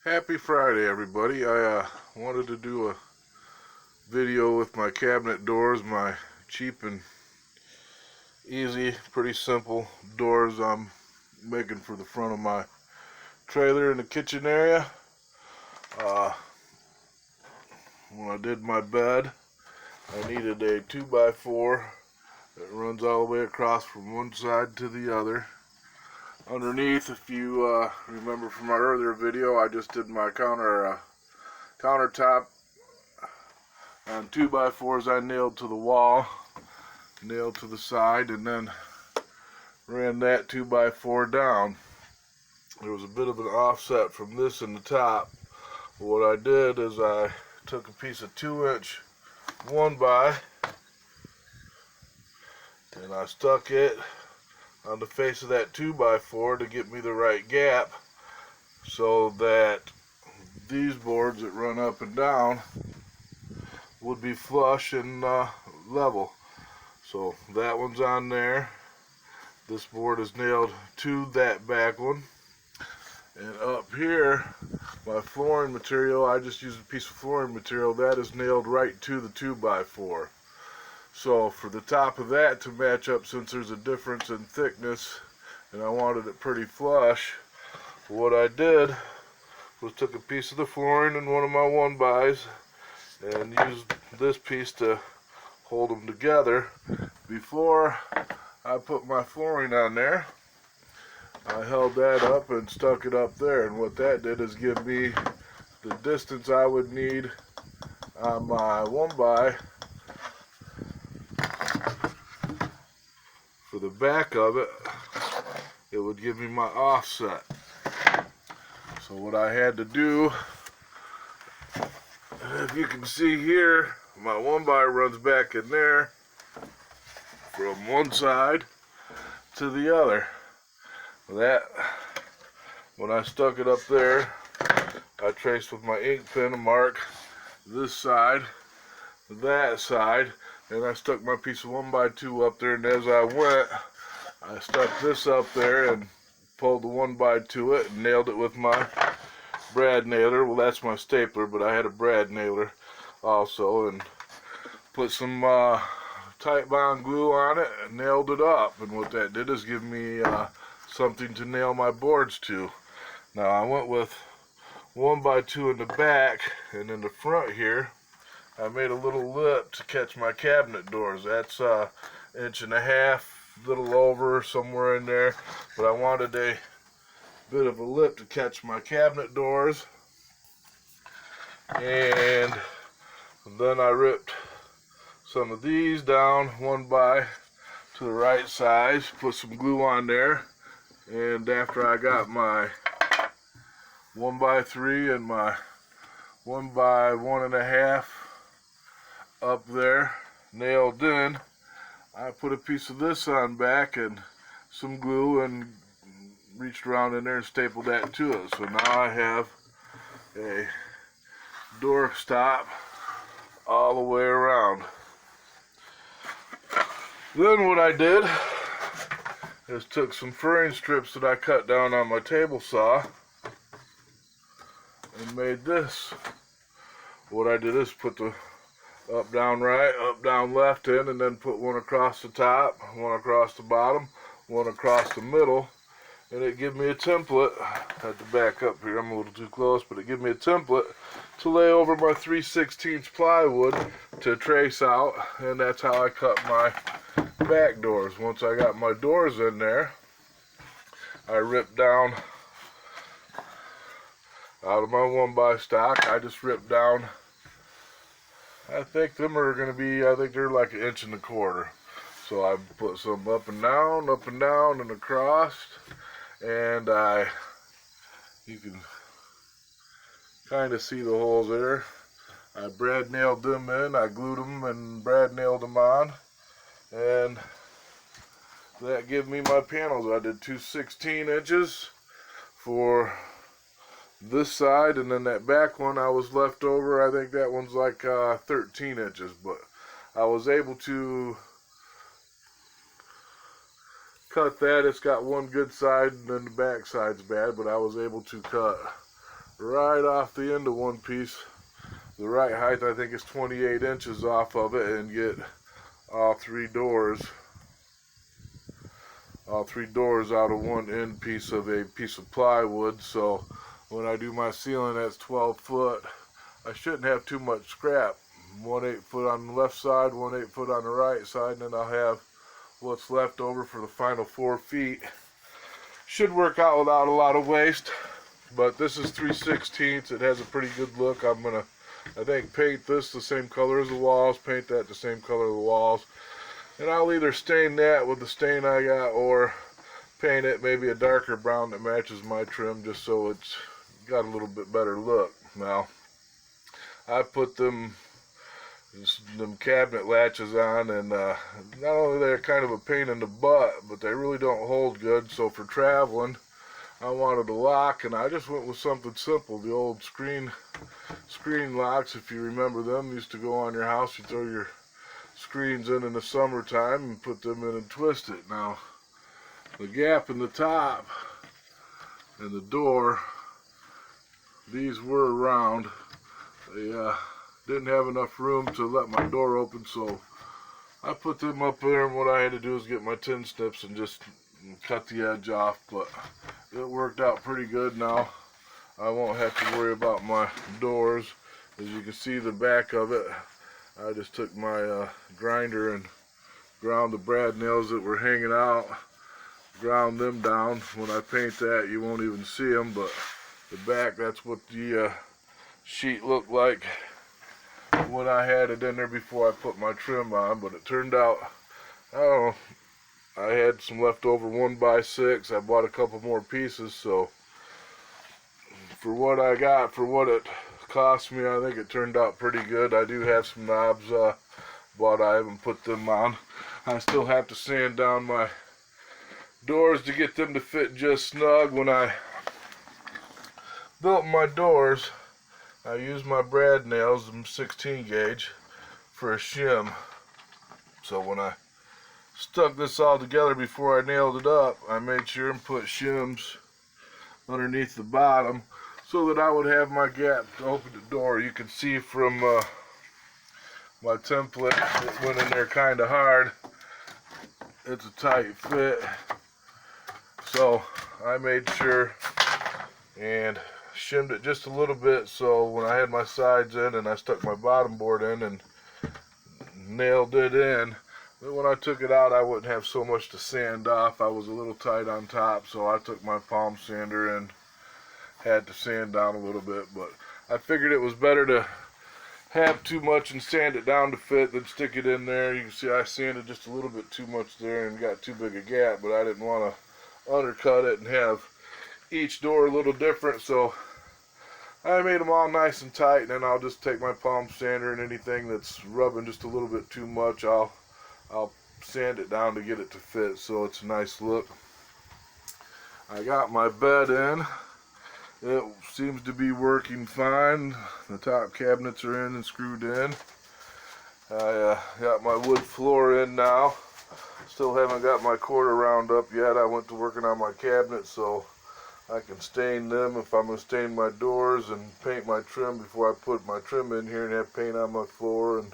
Happy Friday, everybody. I wanted to do a video with my cabinet doors, my cheap and easy, pretty simple doors I'm making for the front of my trailer in the kitchen area. When I did my bed, I needed a 2x4 that runs all the way across from one side to the other. Underneath, if you remember from my earlier video, I just did my countertop on 2x4s I nailed to the wall, nailed to the side, and then ran that 2x4 down. There was a bit of an offset from this in the top. What I did is I took a piece of 2-inch 1x and I stuck it on the face of that 2x4 to get me the right gap, so that these boards that run up and down would be flush and level. So that one's on there. This board is nailed to that back one. And up here, my flooring material, I just used a piece of flooring material that is nailed right to the 2x4. So for the top of that to match up, since there's a difference in thickness and I wanted it pretty flush, what I did was took a piece of the flooring in one of my 1x's and used this piece to hold them together. Before I put my flooring on there, I held that up and stuck it up there, and what that did is give me the distance I would need on my 1x for the back of it. It would give me my offset. So what I had to do, if you can see here, my 1x runs back in there from one side to the other. That, when I stuck it up there, I traced with my ink pen a mark this side, that side, and I stuck my piece of 1x2 up there, and as I went, I stuck this up there and pulled the 1x to it and nailed it with my brad nailer. Well, that's my stapler, but I had a brad nailer also, and put some Titebond glue on it and nailed it up. And what that did is give me something to nail my boards to. Now I went with 1x2 in the back, and in the front here I made a little lip to catch my cabinet doors. That's 1.5 inches, little over, somewhere in there, but I wanted a bit of a lip to catch my cabinet doors. And then I ripped some of these down 1x to the right size, put some glue on there, and after I got my 1x3 and my 1x1.5 up there nailed in, I put a piece of this on back and some glue and reached around in there and stapled that to it. So now I have a door stop all the way around. Then what I did is took some furring strips that I cut down on my table saw and made this. What I did is put the up, down, right, up, down, left in, and then put one across the top, one across the bottom, one across the middle, and it gave me a template. I had to back up here, I'm a little too close, but it gave me a template to lay over my 3/16 plywood to trace out, and that's how I cut my back doors. Once I got my doors in there, I ripped down out of my 1x stock. I just ripped down, I think them are going to be, I think they're like 1.25 inches. So I put some up and down, and across, and you can kind of see the holes there. I brad nailed them in, I glued them and brad nailed them on, and that gave me my panels. I did 2/16 inches for this side, and then that back one I was left over, I think that one's like 13 inches, but I was able to cut that. It's got one good side and then the back side's bad, but I was able to cut right off the end of one piece. The right height, I think, is 28 inches off of it, and get all three doors out of one end piece of a piece of plywood. So when I do my ceiling, that's 12 foot. I shouldn't have too much scrap. 1 8-foot on the left side, 1 8-foot on the right side, and then I'll have what's left over for the final 4 feet. Should work out without a lot of waste. But this is 3/16. It has a pretty good look. I'm gonna, I think, paint this the same color as the walls, paint that the same color of the walls, and I'll either stain that with the stain I got, or paint it maybe a darker brown that matches my trim, just so it's got a little bit better look. Now, I put them cabinet latches on, and not only they're kind of a pain in the butt, but they really don't hold good. So for traveling, I wanted a lock, and I just went with something simple. The old screen locks, if you remember them, used to go on your house. You throw your screens in the summertime and put them in and twist it. Now, the gap in the top and the door, these were round. They didn't have enough room to let my door open, so I put them up there, and what I had to do is get my tin snips and just cut the edge off. But it worked out pretty good. Now I won't have to worry about my doors. As you can see, the back of it, I just took my grinder and ground the brad nails that were hanging out, ground them down. When I paint that, you won't even see them, but the back, that's what the sheet looked like when I had it in there before I put my trim on. But it turned out, I don't know, I had some leftover 1x6. I bought a couple more pieces, so for what I got, for what it cost me, I think it turned out pretty good. I do have some knobs, but I haven't put them on. I still have to sand down my doors to get them to fit just snug. When I built my doors, I used my brad nails, them 16 gauge, for a shim. So when I stuck this all together before I nailed it up, I made sure and put shims underneath the bottom so that I would have my gap to open the door. You can see from my template, it went in there kind of hard. It's a tight fit. So I made sure and shimmed it just a little bit, so when I had my sides in and I stuck my bottom board in and nailed it in, then when I took it out, I wouldn't have so much to sand off. I was a little tight on top, so I took my palm sander and had to sand down a little bit. But I figured it was better to have too much and sand it down to fit than stick it in there. You can see I sanded just a little bit too much there and got too big a gap, but I didn't want to undercut it and have each door a little different, so I made them all nice and tight. And then I'll just take my palm sander, and anything that's rubbing just a little bit too much, I'll sand it down to get it to fit, so it's a nice look. I got my bed in. It seems to be working fine. The top cabinets are in and screwed in. I got my wood floor in now. Still haven't got my quarter round up yet. I went to working on my cabinets so I can stain them if I'm going to stain my doors and paint my trim before I put my trim in here and have paint on my floor and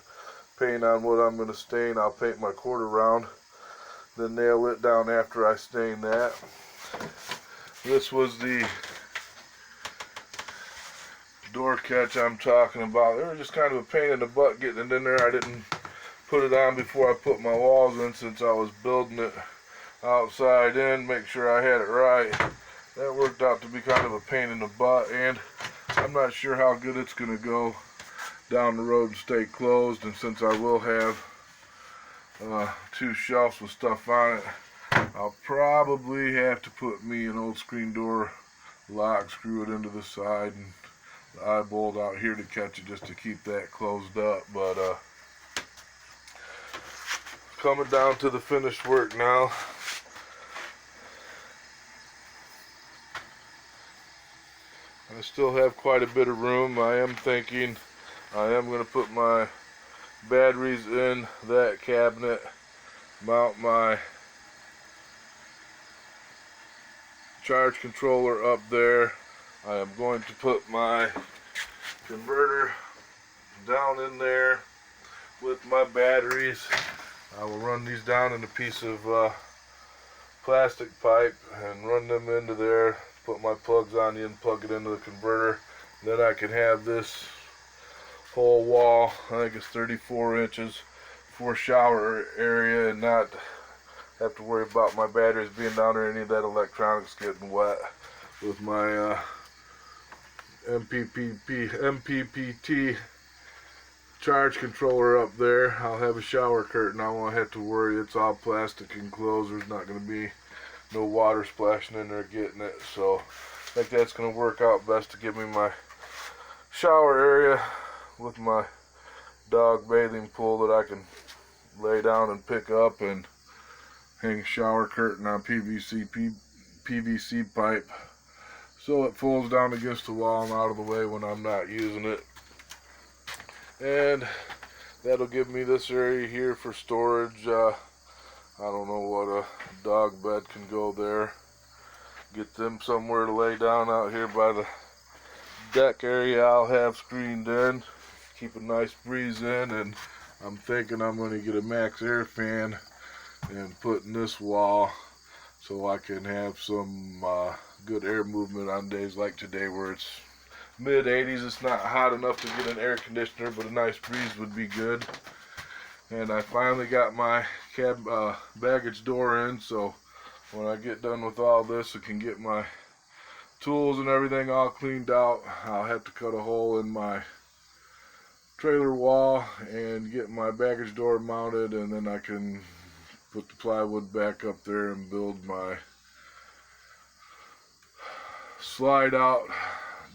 paint on what I'm going to stain. I'll paint my quarter round, then nail it down after I stain that. This was the door catch I'm talking about. They were just kind of a pain in the butt getting it in there. I didn't put it on before I put my walls in, since I was building it outside in, make sure I had it right. That worked out to be kind of a pain in the butt, and I'm not sure how good it's going to go down the road and stay closed. And since I will have 2 shelves with stuff on it, I'll probably have to put me an old screen door lock, screw it into the side, and the eye bolt out here to catch it, just to keep that closed up. But coming down to the finished work now. I still have quite a bit of room. I am thinking I am going to put my batteries in that cabinet, mount my charge controller up there, I am going to put my converter down in there with my batteries. I will run these down in a piece of plastic pipe and run them into there, put my plugs on the end, plug it into the converter. Then I can have this whole wall, I think it's 34 inches, for shower area and not have to worry about my batteries being down there, any of that electronics getting wet. With my MPPT charge controller up there, I'll have a shower curtain. I won't have to worry. It's all plastic enclosed. There's not going to be no water splashing in there getting it. So I think that's going to work out best to give me my shower area with my dog bathing pool that I can lay down and pick up, and hang a shower curtain on PVC pipe so it folds down against the wall and out of the way when I'm not using it. And that'll give me this area here for storage. I don't know what a dog bed can go there. Get them somewhere to lay down out here by the deck area I'll have screened in. Keep a nice breeze in, and I'm thinking I'm going to get a Max Air fan and put in this wall so I can have some good air movement on days like today where it's mid-80s. It's not hot enough to get an air conditioner, but a nice breeze would be good. And I finally got my baggage door in, so when I get done with all this, I can get my tools and everything all cleaned out. I'll have to cut a hole in my trailer wall and get my baggage door mounted, and then I can put the plywood back up there and build my slide out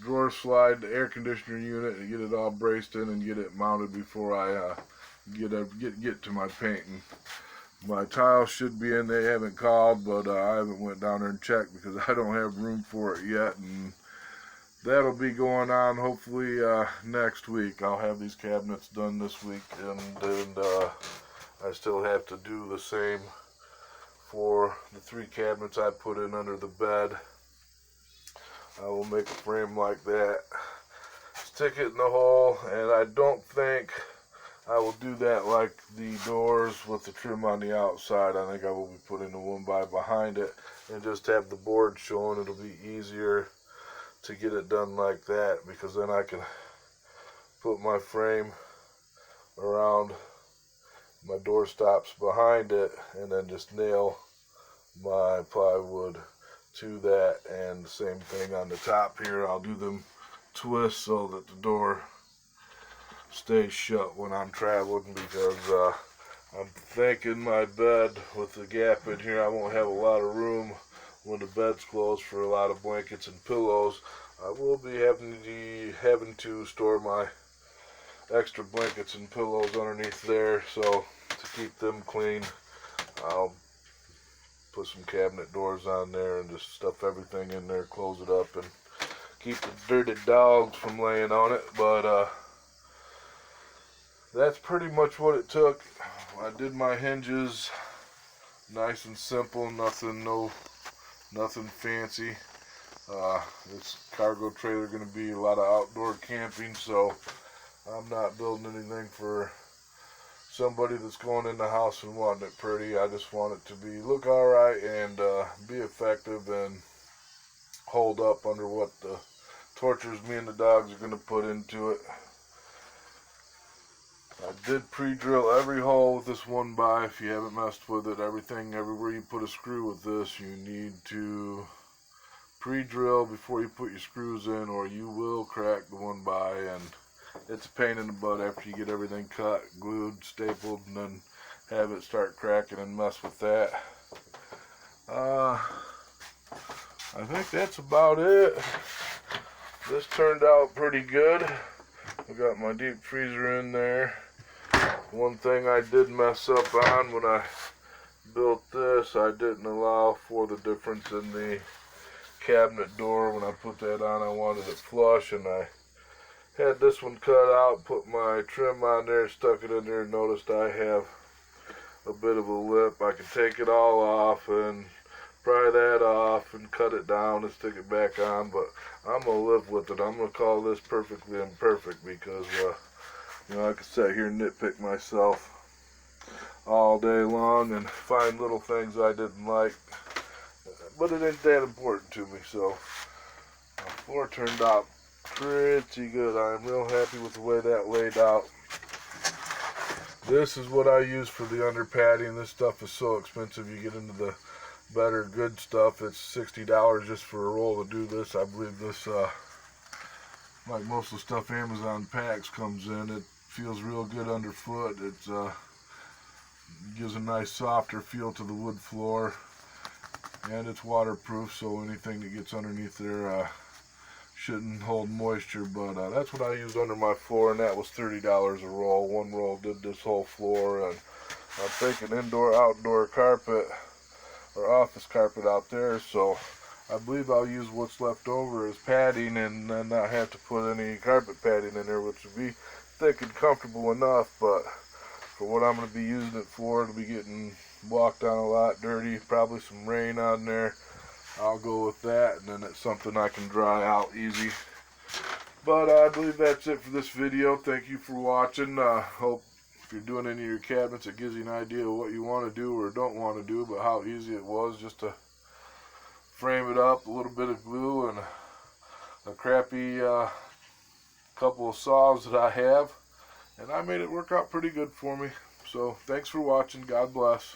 drawer slide air conditioner unit and get it all braced in and get it mounted before I get to my painting. My tiles should be in. They haven't called, but I haven't went down there and checked because I don't have room for it yet, and that'll be going on hopefully next week. I'll have these cabinets done this week, and I still have to do the same for the 3 cabinets I put in under the bed. I will make a frame like that, stick it in the hole, and I don't think I will do that like the doors with the trim on the outside. I think I will be putting the 1x behind it and just have the board showing. It'll be easier to get it done like that, because then I can put my frame around my door stops behind it and then just nail my plywood to that. And the same thing on the top here, I'll do them twists so that the door stays shut when I'm traveling, because I'm thinking my bed with the gap in here, I won't have a lot of room when the bed's closed for a lot of blankets and pillows. I will be having to store my extra blankets and pillows underneath there, so to keep them clean, I'll put some cabinet doors on there and just stuff everything in there, close it up, and keep the dirty dogs from laying on it. But that's pretty much what it took. I did my hinges nice and simple, nothing fancy. This cargo trailer going to be a lot of outdoor camping, so I'm not building anything for somebody that's going in the house and wanting it pretty. I just want it to look alright and be effective and hold up under what the tortures me and the dogs are going to put into it. I did pre-drill every hole with this 1x. If you haven't messed with it, everywhere you put a screw with this, you need to pre-drill before you put your screws in, or you will crack the 1x, and it's a pain in the butt after you get everything cut, glued, stapled, and then have it start cracking and mess with that. I think that's about it. This turned out pretty good. I got my deep freezer in there. One thing I did mess up on when I built this, I didn't allow for the difference in the cabinet door. When I put that on, I wanted it flush, and I had this one cut out, put my trim on there, stuck it in there, and noticed I have a bit of a lip. I can take it all off and pry that off and cut it down and stick it back on, but I'm going to live with it. I'm going to call this perfectly imperfect because, I could sit here and nitpick myself all day long and find little things I didn't like, but it ain't that important to me. So the floor turned out pretty good. I'm real happy with the way that laid out. This is what I use for the under padding. This stuff is so expensive. You get into the better good stuff, it's $60 just for a roll to do this. I believe this, like most of the stuff Amazon packs comes in, it feels real good underfoot. It gives a nice softer feel to the wood floor, and it's waterproof, so anything that gets underneath there shouldn't hold moisture. But that's what I use under my floor, and that was $30 a roll. One roll did this whole floor, and I'm thinking indoor outdoor carpet or office carpet out there, so I believe I'll use what's left over as padding and then not have to put any carpet padding in there, which would be thick and comfortable enough. But for what I'm going to be using it for, it'll be getting walked on a lot, dirty, probably some rain on there. I'll go with that, and then it's something I can dry out easy. But I believe that's it for this video. Thank you for watching. Hope if you're doing any of your cabinets, it gives you an idea of what you want to do or don't want to do, but how easy it was just to frame it up. A little bit of glue and a crappy couple of saws that I have, and I made it work out pretty good for me. So thanks for watching. God bless.